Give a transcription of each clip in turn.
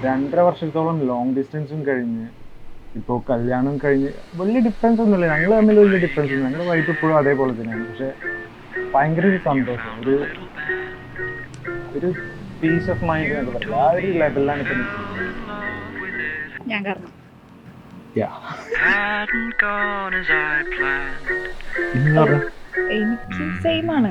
2.5 വർഷത്തോളം ലോങ് ഡിസ്റ്റൻസും കഴിഞ്ഞ് ഇപ്പോൾ കല്യാണം കഴിഞ്ഞ് വലിയ ഡിഫറൻസ് ഒന്നുമില്ല. ഞങ്ങൾ തമ്മിൽ വലിയ ഡിഫറൻസ് ഒന്നും, ഞങ്ങളുടെ വൈഫ് ഇപ്പോഴും അതേപോലെ തന്നെയാണ്. പക്ഷെ ഭയങ്കര ഒരു സന്തോഷം, ഒരു പീസ് ഓഫ് മൈൻഡ് എന്നൊക്കെ പറയില്ല, ആ ഒരു ലെവലിലാണ് ഇപ്പം ഞാൻ കാരണം എനിക്ക് സെയിം ആണ്.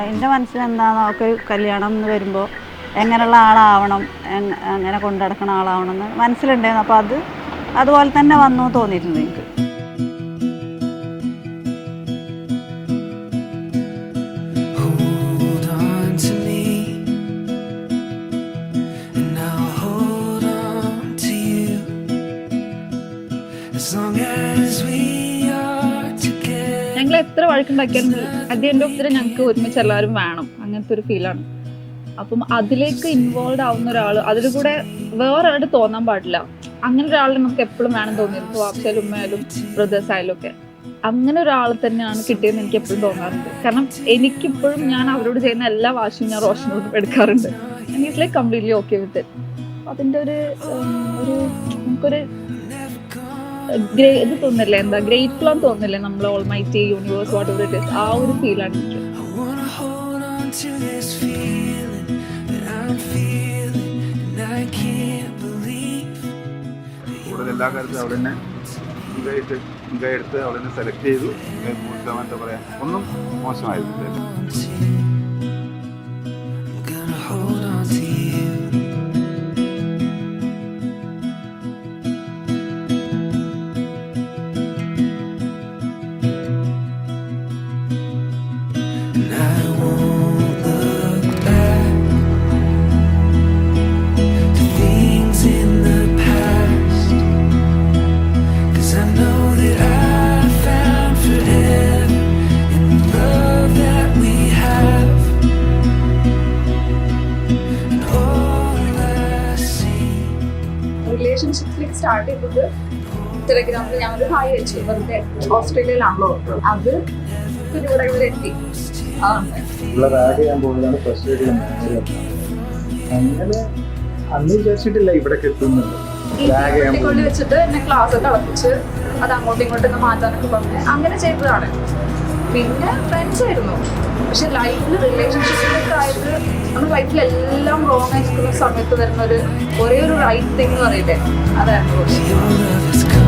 എൻ്റെ മനസ്സിലെന്താണെന്ന് അവൾക്ക് കല്യാണം എന്ന് വരുമ്പോൾ എങ്ങനെയുള്ള ആളാവണം, എങ്ങനെ കൊണ്ടുനടക്കണ ആളാവണം എന്ന് മനസ്സിലുണ്ടായിരുന്നു. അപ്പോൾ അതുപോലെ തന്നെ വന്നു തോന്നിയിട്ടുണ്ട് എനിക്ക്. ഞങ്ങൾ എത്ര വഴക്കുണ്ടാക്കിയാലും at the end of the day ഞങ്ങൾക്ക് ഒരുമിച്ച് എല്ലാവരും വേണം, അങ്ങനത്തെ ഒരു ഫീലാണ്. അപ്പം അതിലേക്ക് ഇൻവോൾവ് ആവുന്ന ഒരാൾ, അതിൽ കൂടെ വേറൊരാളുടെ തോന്നാൻ പാടില്ല. അങ്ങനെ ഒരാളെ നമുക്ക് എപ്പോഴും വേണം തോന്നിയിരുന്നു. വാപ്സായാലും ഉമ്മയായാലും ബ്രദേഴ്സ് ആയാലും ഒക്കെ അങ്ങനെ ഒരാൾ തന്നെയാണ് കിട്ടിയെന്ന് എനിക്ക് എപ്പോഴും തോന്നാറുണ്ട്. കാരണം എനിക്കിപ്പോഴും ഞാൻ അവരോട് ചെയ്യുന്ന എല്ലാ വാശിയും ഞാൻ റോഷനോട് എടുക്കാറുണ്ട്. Is like completely okay with it. അതിൻ്റെ ഒരു നമുക്കൊരു ഇത് തോന്നില്ലേ, എന്താ ഗ്രേറ്റ്ഫുൾ ആണെന്ന് തോന്നില്ലേ, നമ്മൾ almighty universe what ever it is, ആ ഒരു ഫീലാണ് എനിക്ക്. കൂടുതൽ എല്ലാ കാര്യത്തിലും അവിടെ തന്നെ മുൻകൈ എടുത്ത് അവിടെ തന്നെ സെലക്ട് ചെയ്തു. എന്താ പറയാ, ഒന്നും മോശമായിരുന്നില്ല. റിലേഷൻഷിപ്പിലേക്ക് സ്റ്റാർട്ട് ചെയ്തത് ടെലഗ്രാമിൽ ഞാനൊരു ഹായ് അയച്ചു, വെറുതെ ഓസ്ട്രേലിയയിലാണല്ലോ, അത് പിന്നെ ഇവിടെ ഇവരെ എത്തി. കൊണ്ട് വെച്ചിട്ട് എന്നെ ക്ലാസ് കളപ്പിച്ച് അത് അങ്ങോട്ടും ഇങ്ങോട്ടൊക്കെ മാറ്റാനൊക്കെ പറഞ്ഞ് അങ്ങനെ ചെയ്തതാണ്. പിന്നെ ഫ്രണ്ട്സ് ആയിരുന്നു. പക്ഷെ ലൈഫിൽ റിലേഷൻഷിപ്പിലൊക്കെ ആയത് നമ്മുടെ ലൈഫിൽ എല്ലാം റോങ് ആയിരിക്കുന്ന സമയത്ത് വരുന്ന ഒരേ ഒരു റൈറ്റ് തിങ് എന്ന് പറയില്ലേ, അതായിരുന്നു.